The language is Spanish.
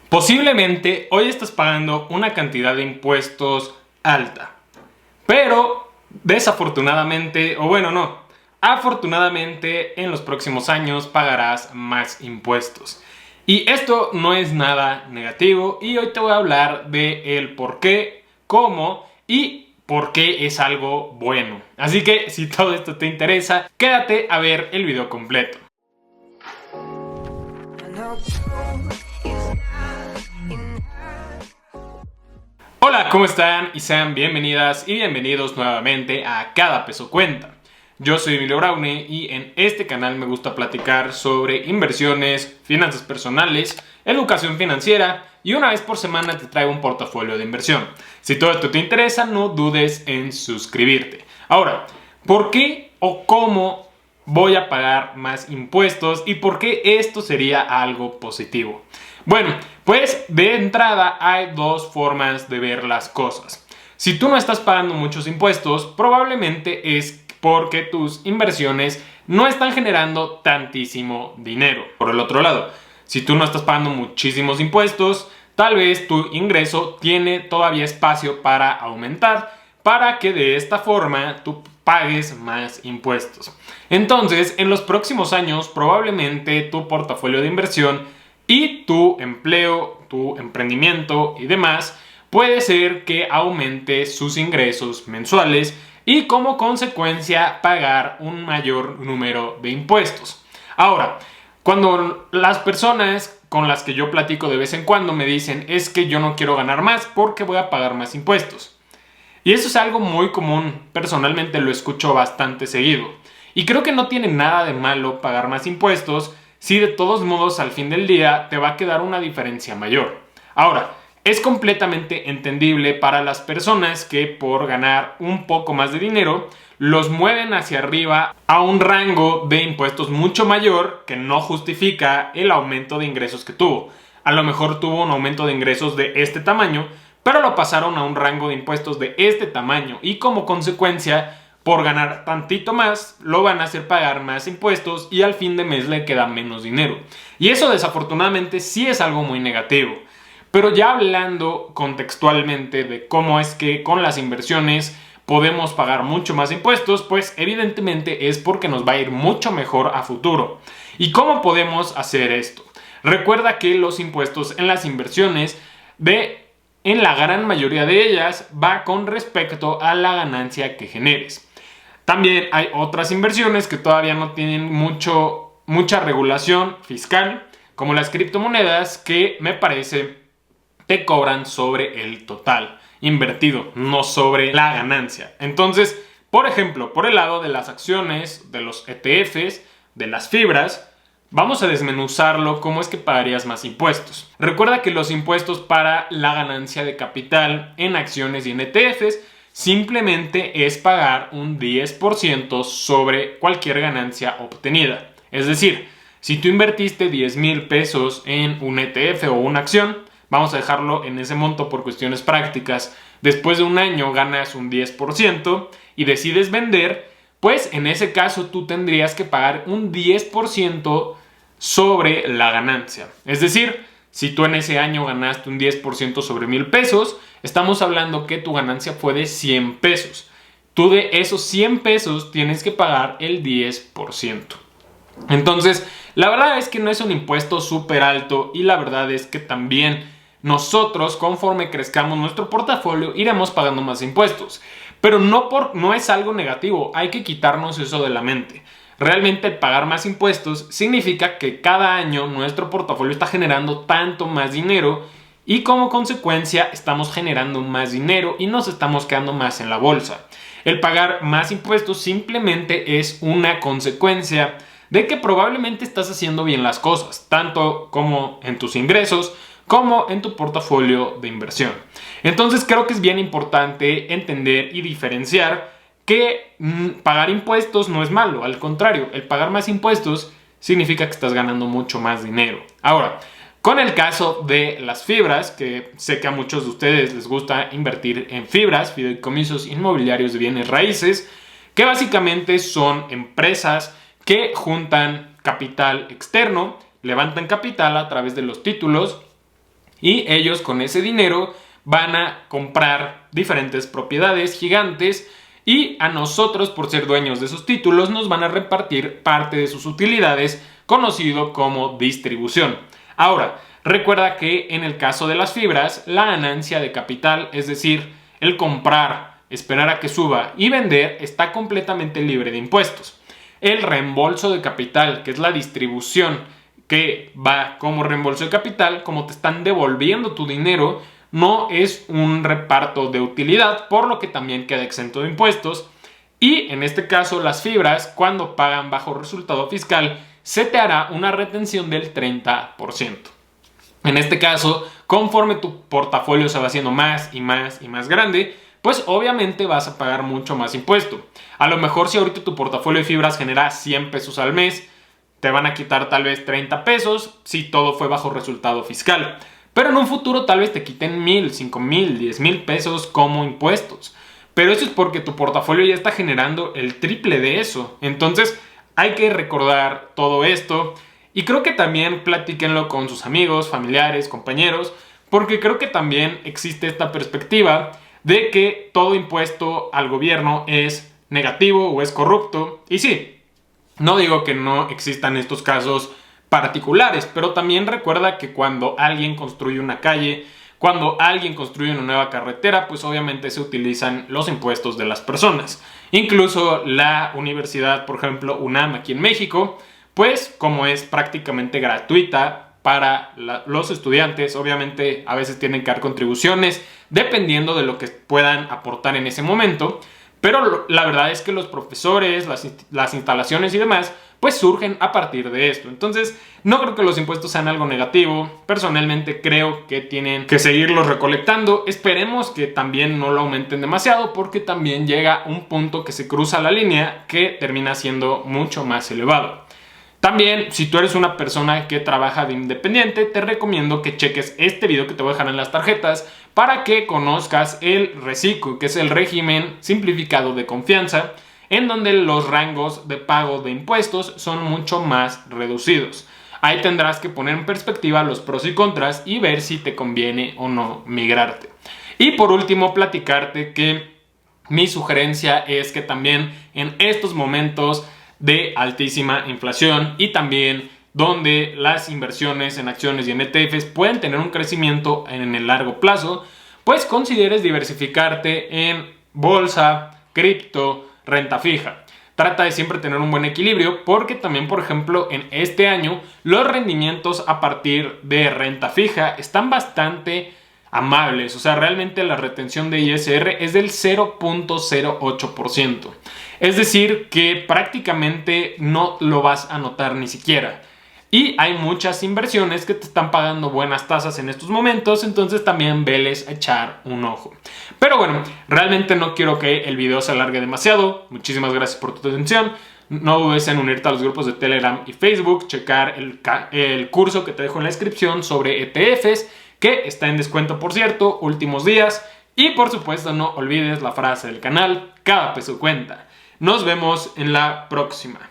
Posiblemente hoy estás pagando una cantidad de impuestos alta, pero desafortunadamente, o bueno, no, afortunadamente en los próximos años pagarás más impuestos. Y esto no es nada negativo y hoy te voy a hablar de el por qué, cómo y por qué es algo bueno. Así que si todo esto te interesa, quédate a ver el video completo. Hola, ¿cómo están? Y sean bienvenidas y bienvenidos nuevamente a Cada Peso Cuenta. Yo soy Emilio Brownie y en este canal me gusta platicar sobre inversiones, finanzas personales, educación financiera y una vez por semana te traigo un portafolio de inversión. Si todo esto te interesa, no dudes en suscribirte. Ahora, ¿por qué o cómo voy a pagar más impuestos y por qué esto sería algo positivo? Bueno, pues de entrada hay dos formas de ver las cosas. Si tú no estás pagando muchos impuestos, probablemente es porque tus inversiones no están generando tantísimo dinero. Por el otro lado, si tú no estás pagando muchísimos impuestos, tal vez tu ingreso tiene todavía espacio para aumentar, para que de esta forma tú pagues más impuestos. Entonces, en los próximos años, probablemente tu portafolio de inversión y tu empleo, tu emprendimiento y demás, puede ser que aumente sus ingresos mensuales y como consecuencia pagar un mayor número de impuestos. Ahora, cuando las personas con las que yo platico de vez en cuando me dicen es que yo no quiero ganar más porque voy a pagar más impuestos. Y eso es algo muy común, personalmente lo escucho bastante seguido. Y creo que no tiene nada de malo pagar más impuestos si de todos modos al fin del día te va a quedar una diferencia mayor. Ahora, es completamente entendible para las personas que por ganar un poco más de dinero los mueven hacia arriba a un rango de impuestos mucho mayor que no justifica el aumento de ingresos que tuvo. A lo mejor tuvo un aumento de ingresos de este tamaño, pero lo pasaron a un rango de impuestos de este tamaño y como consecuencia, por ganar tantito más, lo van a hacer pagar más impuestos y al fin de mes le queda menos dinero. Y eso desafortunadamente sí es algo muy negativo. Pero ya hablando contextualmente de cómo es que con las inversiones podemos pagar mucho más impuestos, pues evidentemente es porque nos va a ir mucho mejor a futuro. ¿Y cómo podemos hacer esto? Recuerda que los impuestos en las inversiones en la gran mayoría de ellas va con respecto a la ganancia que generes. También hay otras inversiones que todavía no tienen mucha regulación fiscal, como las criptomonedas, que me parece te cobran sobre el total invertido, no sobre la ganancia. Entonces, por ejemplo, por el lado de las acciones, de los ETFs, de las fibras, vamos a desmenuzarlo cómo es que pagarías más impuestos. Recuerda que los impuestos para la ganancia de capital en acciones y en ETFs simplemente es pagar un 10% sobre cualquier ganancia obtenida. Es decir, si tú invertiste 10,000 pesos en un ETF o una acción, vamos a dejarlo en ese monto por cuestiones prácticas, después de un año ganas un 10% y decides vender, pues en ese caso tú tendrías que pagar un 10% sobre la ganancia. Es decir, si tú en ese año ganaste un 10% sobre 1,000 pesos, estamos hablando que tu ganancia fue de 100 pesos. Tú de esos 100 pesos tienes que pagar el 10%. Entonces, la verdad es que no es un impuesto súper alto y la verdad es que también nosotros, conforme crezcamos nuestro portafolio, iremos pagando más impuestos. Pero no es algo negativo, hay que quitarnos eso de la mente. Realmente el pagar más impuestos significa que cada año nuestro portafolio está generando tanto más dinero y como consecuencia estamos generando más dinero y nos estamos quedando más en la bolsa. El pagar más impuestos simplemente es una consecuencia de que probablemente estás haciendo bien las cosas, tanto como en tus ingresos como en tu portafolio de inversión. Entonces creo que es bien importante entender y diferenciar que pagar impuestos no es malo, al contrario, el pagar más impuestos significa que estás ganando mucho más dinero. Ahora, con el caso de las fibras, que sé que a muchos de ustedes les gusta invertir en fibras, fideicomisos inmobiliarios de bienes raíces, que básicamente son empresas que juntan capital externo, levantan capital a través de los títulos Y ellos con ese dinero van a comprar diferentes propiedades gigantes y a nosotros, por ser dueños de esos títulos, nos van a repartir parte de sus utilidades, conocido como distribución. Ahora, recuerda que en el caso de las fibras, la ganancia de capital, es decir, el comprar, esperar a que suba y vender, está completamente libre de impuestos. El reembolso de capital, que es la distribución que va como reembolso de capital, como te están devolviendo tu dinero, no es un reparto de utilidad, por lo que también queda exento de impuestos. Y en este caso, las fibras, cuando pagan bajo resultado fiscal, se te hará una retención del 30%. En este caso, conforme tu portafolio se va haciendo más y más y más grande, pues obviamente vas a pagar mucho más impuesto. A lo mejor si ahorita tu portafolio de fibras genera 100 pesos al mes, te van a quitar tal vez 30 pesos si todo fue bajo resultado fiscal. Pero en un futuro tal vez te quiten 1,000, 5,000, 10,000 pesos como impuestos. Pero eso es porque tu portafolio ya está generando el triple de eso. Entonces hay que recordar todo esto. Y creo que también platíquenlo con sus amigos, familiares, compañeros. Porque creo que también existe esta perspectiva de que todo impuesto al gobierno es negativo o es corrupto. Y sí, no digo que no existan estos casos particulares, pero también recuerda que cuando alguien construye una calle, cuando alguien construye una nueva carretera, pues obviamente se utilizan los impuestos de las personas. Incluso la universidad, por ejemplo, UNAM aquí en México, pues como es prácticamente gratuita para los estudiantes, obviamente a veces tienen que dar contribuciones dependiendo de lo que puedan aportar en ese momento. Pero la verdad es que los profesores, las instalaciones y demás, pues surgen a partir de esto. Entonces, no creo que los impuestos sean algo negativo. Personalmente creo que tienen que seguirlos recolectando. Esperemos que también no lo aumenten demasiado, porque también llega un punto que se cruza la línea que termina siendo mucho más elevado. También, si tú eres una persona que trabaja de independiente, te recomiendo que cheques este video que te voy a dejar en las tarjetas para que conozcas el RECICO, que es el régimen simplificado de confianza, en donde los rangos de pago de impuestos son mucho más reducidos. Ahí tendrás que poner en perspectiva los pros y contras y ver si te conviene o no migrarte. Y por último, platicarte que mi sugerencia es que también en estos momentos de altísima inflación y también donde las inversiones en acciones y en ETFs pueden tener un crecimiento en el largo plazo, pues consideres diversificarte en bolsa, cripto, renta fija. Trata de siempre tener un buen equilibrio porque también, por ejemplo, en este año los rendimientos a partir de renta fija están bastante amables. O sea, realmente la retención de ISR es del 0.08%. Es decir, que prácticamente no lo vas a notar ni siquiera. Y hay muchas inversiones que te están pagando buenas tasas en estos momentos, entonces también veles a echar un ojo. Pero bueno, realmente no quiero que el video se alargue demasiado. Muchísimas gracias por tu atención. No dudes en unirte a los grupos de Telegram y Facebook, checar el curso que te dejo en la descripción sobre ETFs, que está en descuento, por cierto, últimos días. Y por supuesto no olvides la frase del canal: cada peso cuenta. Nos vemos en la próxima.